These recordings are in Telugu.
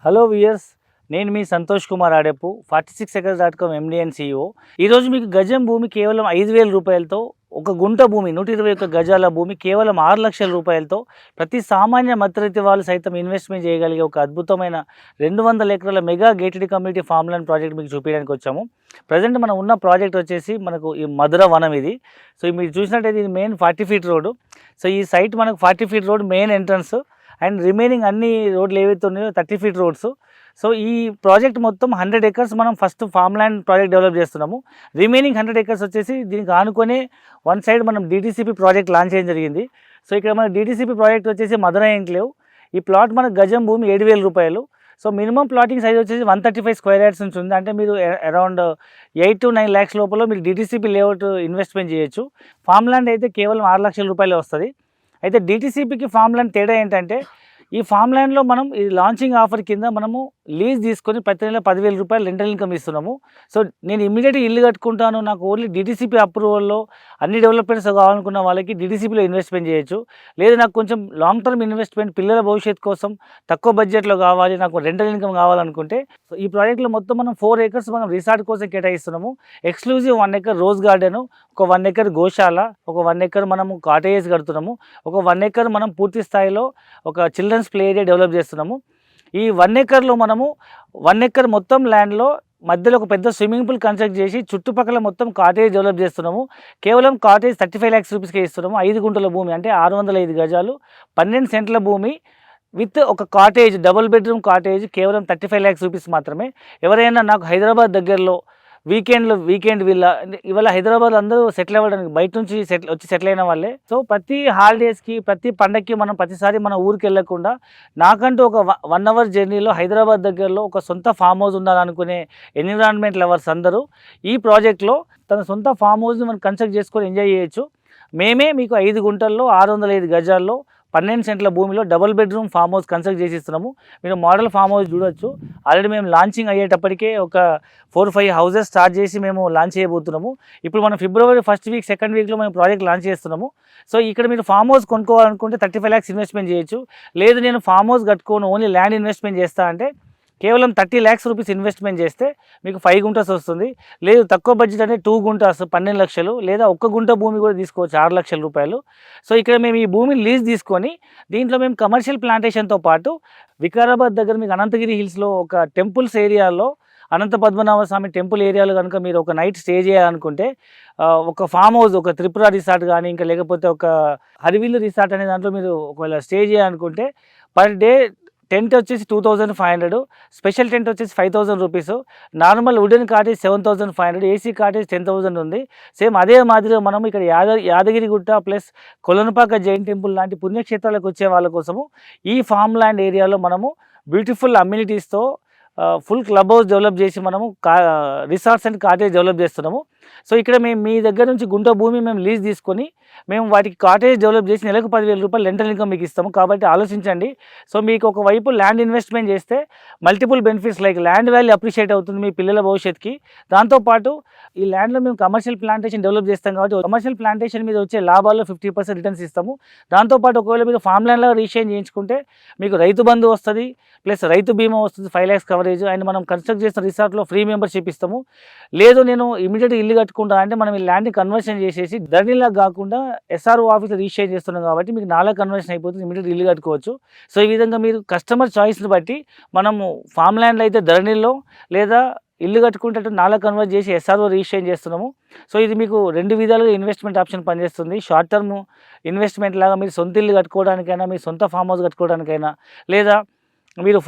హలో వియర్స్, నేను మీ Santosh Kumar Adeppu 46acres.com MD and CEO. ఈరోజు మీకు గజం భూమి కేవలం 5,000 రూపాయలతో, ఒక గుంట భూమి 121 గజాల భూమి కేవలం 6 లక్షల రూపాయలతో ప్రతి సామాన్య మధ్యతరగతి వాళ్ళు సైతం ఇన్వెస్ట్మెంట్ చేయగలిగే ఒక అద్భుతమైన 200 ఎకరాల mega gated community farm land project మీకు చూపించడానికి వచ్చాము. ప్రజెంట్ మనం ఉన్న ప్రాజెక్ట్ వచ్చేసి మనకు ఈ మధుర వనం ఇది. సో మీరు చూసినట్టయితే ఇది మెయిన్ 40 ఫీట్ రోడ్డు. సో ఈ సైట్ మనకు 40 feet road main entrance and remaining అన్ని రోడ్లు ఏవైతే ఉన్నాయో 30 ఫీట్ రోడ్స్. సో ఈ ప్రాజెక్ట్ మొత్తం 100 ఎకర్స్ మనం first farm land project develop చేస్తున్నాము. రిమైనింగ్ 100 ఎకర్స్ వచ్చేసి దీనికి ఆనుకొని వన్ సైడ్ మనం డిటిసిపి ప్రాజెక్ట్ లాంచ్ చేయడం జరిగింది. సో ఇక్కడ మన డిటిసిపి ప్రాజెక్ట్ వచ్చేసి మధుర ఎన్క్లేవ్. ఈ ప్లాట్ మనకు గజం భూమి 7,000 రూపాయలు. సో మినిమం ప్లాటింగ్ సైజ్ వచ్చేసి 135 స్క్వేర్ యార్డ్స్ నుంచి ఉంది. అంటే మీరు అరౌండ్ 8 to 9 lakhs లోపల మీరు డిటిసిపి లేఅవుట్ ఇన్వెస్ట్మెంట్ చేయొచ్చు. ఫామ్ ల్యాండ్ అయితే కేవలం 6 లక్షల రూపాయలు వస్తుంది. అయితే డిటిసిపికి ఫామ్ ల్యాండ్ తేడా ఏంటంటే, ఈ ఫామ్ ల్యాండ్లో మనం ఈ లాంచింగ్ ఆఫర్ కింద మనము లీజ్ తీసుకొని ప్రతి నెల 10,000 రూపాయలు రెంటల్ ఇన్కమ్ ఇస్తున్నాము. సో నేను ఇమ్మీడియట్గా ఇల్లు కట్టుకుంటాను, నాకు ఓన్లీ డిటిసిపి అప్రూవల్లో అన్ని డెవలప్మెంట్స్ కావాలనుకున్న వాళ్ళకి డిటిసిపిలో ఇన్వెస్ట్మెంట్ చేయొచ్చు. లేదు నాకు కొంచెం లాంగ్ టర్మ్ ఇన్వెస్ట్మెంట్ పిల్లల భవిష్యత్తు కోసం తక్కువ బడ్జెట్లో కావాలి, నాకు రెంటల్ ఇన్కమ్ కావాలనుకుంటే, సో ఈ ప్రాజెక్ట్లో మొత్తం మనం 4 acres మనం రిసార్ట్ కోసం కేటాయిస్తున్నాము. ఎక్స్క్లూజివ్ 1 acre రోజ్ గార్డెను, ఒక 1 acre గోశాల, ఒక 1 acre మనము కాటేజెస్ కడుతున్నాము, ఒక 1 acre మనం పూర్తి స్థాయిలో ఒక చిల్డ్రన్స్ ప్లే ఏరియా డెవలప్ చేస్తున్నాము. ఈ 1 acreలో మనము 1 acre మొత్తం ల్యాండ్లో మధ్యలో ఒక పెద్ద స్విమ్మింగ్ పూల్ కన్స్ట్రక్ట్ చేసి చుట్టుపక్కల మొత్తం కాటేజ్ డెవలప్ చేస్తున్నాము. కేవలం కాటేజ్ 35 lakhs రూపీస్కే ఇస్తున్నాము. 5 గుంటల భూమి అంటే 605 గజాలు, 12 సెంట్ల భూమి విత్ ఒక కాటేజ్, డబుల్ బెడ్రూమ్ కాటేజ్ కేవలం 35 lakhs రూపీస్ మాత్రమే. ఎవరైనా నాకు హైదరాబాద్ దగ్గరలో వీకెండ్ వీళ్ళ ఇవాళ హైదరాబాద్ అందరూ సెటిల్ అవ్వడానికి బయట నుంచి సెటిల్ అయిన వాళ్ళే. సో ప్రతి హాలిడేస్కి, ప్రతి పండగకి మనం ప్రతిసారి మన ఊరికి వెళ్ళకుండా నాకంటూ ఒక 1 hour జర్నీలో హైదరాబాద్ దగ్గరలో ఒక సొంత ఫామ్ హౌస్ ఉండాలనుకునే ఎన్విరాన్మెంట్ లవర్స్ అందరూ ఈ ప్రాజెక్ట్లో తన సొంత ఫామ్ హౌస్ని మనం కన్స్ట్రక్ట్ చేసుకొని ఎంజాయ్ చేయొచ్చు. మేమే మీకు 5 గుంటల్లో 605 గజాల్లో 12 సెంట్ల భూమిలో double bedroom farm house construct చేసి ఇస్తున్నాము. మీరు మోడల్ ఫామ్ హౌస్ చూడొచ్చు. ఆల్రెడీ మేము లాంచింగ్ అయ్యేటప్పటికే ఒక 4-5 houses స్టార్ట్ చేసి మేము లాంచ్ చేయబోతున్నాము. ఇప్పుడు మనం February 1st week 2nd weekలో మేము ప్రాజెక్ట్ లాంచ్ చేస్తున్నాము. సో ఇక్కడ మీరు ఫామ్ హౌస్ కొనుక్కోవాలనుకుంటే 35 lakhs ఇన్వెస్ట్మెంట్ చేయొచ్చు. లేదు నేను ఫామ్ హౌస్ కట్టుకోను ఓన్లీ ల్యాండ్ ఇన్వెస్ట్మెంట్ చేస్తా అంటే కేవలం 30 lakhs రూపీస్ ఇన్వెస్ట్మెంట్ చేస్తే మీకు 5 గుంటస్ వస్తుంది. లేదు తక్కువ బడ్జెట్ అంటే 2 గుంటాస్ 12 లక్షలు, లేదా 1 గుంట భూమి కూడా తీసుకోవచ్చు 6 లక్షల రూపాయలు. సో ఇక్కడ మేము ఈ భూమిని లీజ్ తీసుకొని దీంట్లో మేము కమర్షియల్ ప్లాంటేషన్తో పాటు వికారాబాద్ దగ్గర మీకు అనంతగిరి హిల్స్లో ఒక టెంపుల్స్ ఏరియాలో, అనంత పద్మనాభ స్వామి టెంపుల్ ఏరియాలో కనుక మీరు ఒక నైట్ స్టే చేయాలనుకుంటే ఒక ఫామ్ హౌస్, ఒక త్రిపుర రిసార్ట్ కానీ ఇంకా లేకపోతే ఒక హరివిల్లు రిసార్ట్ అనే దాంట్లో మీరు ఒకవేళ స్టే చేయాలనుకుంటే పర్ డే టెంట్ వచ్చేసి 2,500, స్పెషల్ టెంట్ వచ్చేసి 5,000 rupees, normal wooden cottage 7,500, AC cottage 10,000 ఉంది. సేమ్ అదే మాదిరిగా మనం ఇక్కడ యాదగిరిగుట్ట ప్లస్ కొలనుపాక జైన్ టెంపుల్ లాంటి పుణ్యక్షేత్రాలకు వచ్చే వాళ్ళ కోసము ఈ ఫామ్ ల్యాండ్ ఏరియాలో మనము బ్యూటిఫుల్ అమ్యూనిటీస్తో ఫుల్ క్లబ్ హౌస్ డెవలప్ చేసి మనము రిసార్ట్స్ అండ్ కాటేజ్ డెవలప్ చేస్తున్నాము. సో ఇక్కడ మేము మీ దగ్గర నుంచి గుంట భూమి మేము లీజ్ తీసుకొని మేము వాటికి కాటేజ్ డెవలప్ చేసి నెలకు 10,000 రూపాయలు రెంటల్ ఇన్కమ్ మీకు ఇస్తాము. కాబట్టి ఆలోచించండి. సో మీకు ఒకవైపు ల్యాండ్ ఇన్వెస్ట్మెంట్ చేస్తే multiple benefits like land value appreciate అవుతుంది మీ పిల్లల భవిష్యత్తుకి. దాంతోపాటు ఈ ల్యాండ్లో మేము కమర్షియల్ ప్లాంటేషన్ డెవలప్ చేస్తాం కాబట్టి కమర్షియల్ ప్లాంటేషన్ మీద వచ్చే లాభాల్లో 50% రిటర్న్స్ ఇస్తాము. దాంతోపాటు ఒకవేళ మీరు ఫామ్ ల్యాండ్లో రిజిస్ట్రేషన్ చేయించుకుంటే మీకు రైతు బంధు వస్తుంది, ప్లస్ రైతు బీమా వస్తుంది 5 lakhs కవరేజ్, అండ్ మనం కన్స్ట్రక్ట్ చేసిన రిసార్ట్లో ఫ్రీ మెంబర్షిప్ ఇస్తాము. లేదు నేను ఇమీడియట్గా ఇల్లు కట్టుకుంటా అంటే మనం ఈ ల్యాండ్ని కన్వర్షన్ చేసేసి ధరణిలా కాకుండా SRO ఆఫీస్లో రిజిస్ట్రేషన్ చేస్తున్నాం కాబట్టి మీకు 4 కన్వర్షన్ అయిపోతుంది, ఇమీడియట్గా ఇల్లు కట్టుకోవచ్చు. సో ఈ విధంగా మీరు కస్టమర్ చాయిస్ని బట్టి మనము ఫామ్ ల్యాండ్లో అయితే ధరణిలో, లేదా ఇల్లు కట్టుకుంటే 4 కన్వర్ట్ చేసి SRO రిజిస్ట్రేషన్ చేస్తున్నాము. సో ఇది మీకు 2 విధాలుగా ఇన్వెస్ట్మెంట్ ఆప్షన్ పనిచేస్తుంది. షార్ట్ టర్మ్ ఇన్వెస్ట్మెంట్ లాగా మీరు సొంత ఇల్లు కట్టుకోవడానికైనా, మీ సొంత ఫామ్ హౌస్ కట్టుకోవడానికైనా, లేదా మీరు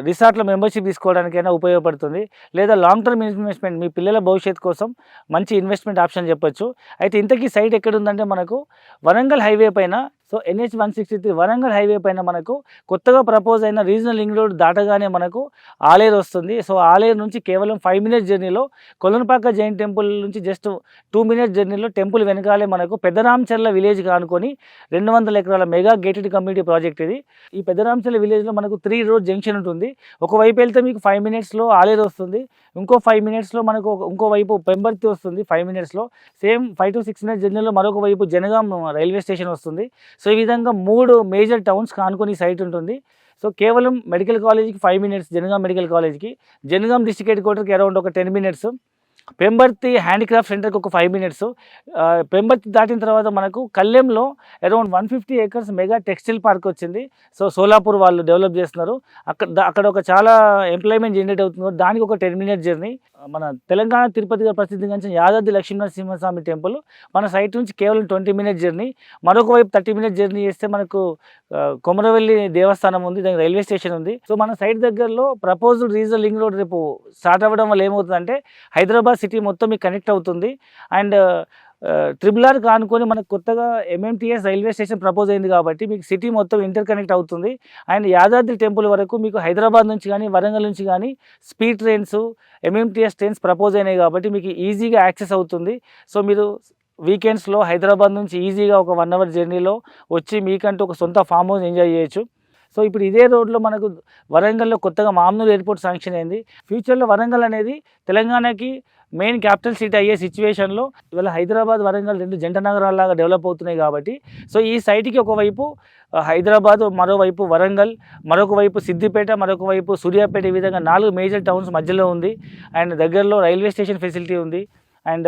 రిసార్ట్లో మెంబర్షిప్ తీసుకోవడానికైనా ఉపయోగపడుతుంది. లేదా లాంగ్ టర్మ్ ఇన్వెస్ట్మెంట్ మీ పిల్లల భవిష్యత్తు కోసం మంచి ఇన్వెస్ట్మెంట్ ఆప్షన్ చెప్పొచ్చు. అయితే ఇంతకీ సైట్ ఎక్కడుందంటే మనకు వరంగల్ హైవే పైన, సో NH 163 వరంగల్ హైవే పైన మనకు కొత్తగా ప్రపోజ్ అయిన రీజనల్ లింక్ రోడ్ దాటగానే మనకు ఆలేరు వస్తుంది. సో ఆలేరు నుంచి కేవలం 5 minutes జర్నీలో కొలనుపాక జైన్ టెంపుల్ నుంచి జస్ట్ 2 minutes జర్నీలో టెంపుల్ వెనకాలే మనకు పెద్దరామచర్ల విలేజ్ కానుకొని 200 ఎకరాల మెగా గేటెడ్ కమ్యూనిటీ ప్రాజెక్ట్ ఇది. ఈ పెద్దరామచర్ల విలేజ్లో మనకు 3 road జంక్షన్ ఉంటుంది. ఒకవైపు వెళ్తే మీకు 5 minutesలో ఆలేరు వస్తుంది, ఇంకో 5 minutesలో మనకు ఇంకో వైపు పెంబర్తి వస్తుంది 5 minutesలో. సేమ్ 5 to 6 minutes జర్నీలో మరొక వైపు జనగాం రైల్వే స్టేషన్ వస్తుంది. సో ఈ విధంగా 3 మేజర్ టౌన్స్ కానుకొని సైట్ ఉంటుంది. సో కేవలం మెడికల్ కాలేజ్కి 5 మినిట్స్, జనగాం మెడికల్ కాలేజ్కి, జనగాం డిస్ట్రిక్ట్ హెడ్ క్వార్టర్కి అరౌండ్ ఒక 10 మినిట్స్, పెంబర్తి హ్యాండిక్రాఫ్ట్ సెంటర్కి ఒక 5 మినిట్స్. పెంబర్తి దాటిన తర్వాత మనకు కళ్యాణ్లో around 150 acres mega textile park వచ్చింది. సో సోలాపూర్ వాళ్ళు డెవలప్ చేస్తున్నారు. అక్కడ ఒక చాలా ఎంప్లాయ్మెంట్ జనరేట్ అవుతుంది. దానికి ఒక 10 మినిట్స్ జర్నీ. మన తెలంగాణ తిరుపతిగా ప్రసిద్ధిగాంచిన యాదాద్రి లక్ష్మీనరసింహస్వామి టెంపుల్ మన సైట్ నుంచి కేవలం 20 మినిట్స్ జర్నీ. మరొక వైపు 30 మినిట్స్ జర్నీ చేస్తే మనకు కొమరవెల్లి దేవస్థానం ఉంది, దానికి రైల్వే స్టేషన్ ఉంది. సో మన సైట్ దగ్గరలో ప్రపోజ్డ్ రీజనల్ లింక్ రోడ్ రేపు స్టార్ట్ అవ్వడం వల్ల ఏమవుతుందంటే హైదరాబాద్ సిటీ మొత్తం మీకు కనెక్ట్ అవుతుంది. అండ్ RRR కానుకొని మనకు కొత్తగా MMTS రైల్వే స్టేషన్ ప్రపోజ్ అయింది కాబట్టి మీకు సిటీ మొత్తం ఇంటర్ కనెక్ట్ అవుతుంది. అండ్ యాదాద్రి టెంపుల్ వరకు మీకు హైదరాబాద్ నుంచి కానీ వరంగల్ నుంచి కానీ speed trains, MMTS trains propose అయినాయి కాబట్టి మీకు ఈజీగా యాక్సెస్ అవుతుంది. సో మీరు వీకెండ్స్లో హైదరాబాద్ నుంచి ఈజీగా ఒక 1 hour జర్నీలో వచ్చి మీకంటూ ఒక సొంత ఫామ్ హౌస్ ఎంజాయ్ చేయొచ్చు. సో ఇప్పుడు ఇదే రోడ్లో మనకు వరంగల్లో కొత్తగా మామ్నూర్ ఎయిర్పోర్ట్ శాంక్షన్ అయింది. ఫ్యూచర్లో వరంగల్ అనేది తెలంగాణకి మెయిన్ క్యాపిటల్ సిటీ అయ్యే సిచ్యువేషన్లో ఇవాళ హైదరాబాద్, వరంగల్ 2 జంట నగరాల్లాగా డెవలప్ అవుతున్నాయి కాబట్టి సో ఈ సైట్కి ఒకవైపు హైదరాబాద్, మరోవైపు వరంగల్, మరొక వైపు సిద్దిపేట, మరొక వైపు సూర్యాపేట, ఈ విధంగా 4 మేజర్ టౌన్స్ మధ్యలో ఉంది. అండ్ దగ్గరలో రైల్వే స్టేషన్ ఫెసిలిటీ ఉంది. అండ్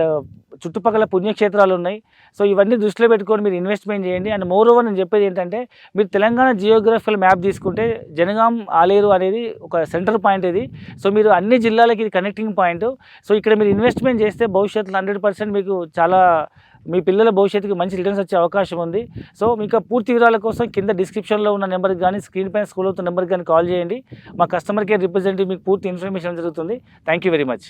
చుట్టుపక్కల పుణ్యక్షేత్రాలు ఉన్నాయి. సో ఇవన్నీ దృష్టిలో పెట్టుకొని మీరు ఇన్వెస్ట్మెంట్ చేయండి. అండ్ మోర్ ఓవర్ నేను చెప్పేది ఏంటంటే మీరు తెలంగాణ జియోగ్రఫికల్ మ్యాప్ తీసుకుంటే జనగాం, ఆలేరు అనేది ఒక సెంటర్ పాయింట్ ఇది. సో మీరు అన్ని జిల్లాలకి ఇది కనెక్టింగ్ పాయింట్. సో ఇక్కడ మీరు ఇన్వెస్ట్మెంట్ చేస్తే భవిష్యత్తులో 100% మీకు చాలా మీ పిల్లల భవిష్యత్తుకి మంచి రిటర్న్స్ వచ్చే అవకాశం ఉంది. సో మీకు పూర్తి వివరాల కోసం కింద డిస్క్రిప్షన్లో ఉన్న నెంబర్కి కానీ, స్క్రీన్ పైన స్కూల్ అవుతున్న నెంబర్కి కానీ కాల్ చేయండి. మా కస్టమర్ కేర్ రిప్రజెంటేటివ్ మీకు పూర్తి ఇన్ఫర్మేషన్ జరుగుతుంది. Thank you very much.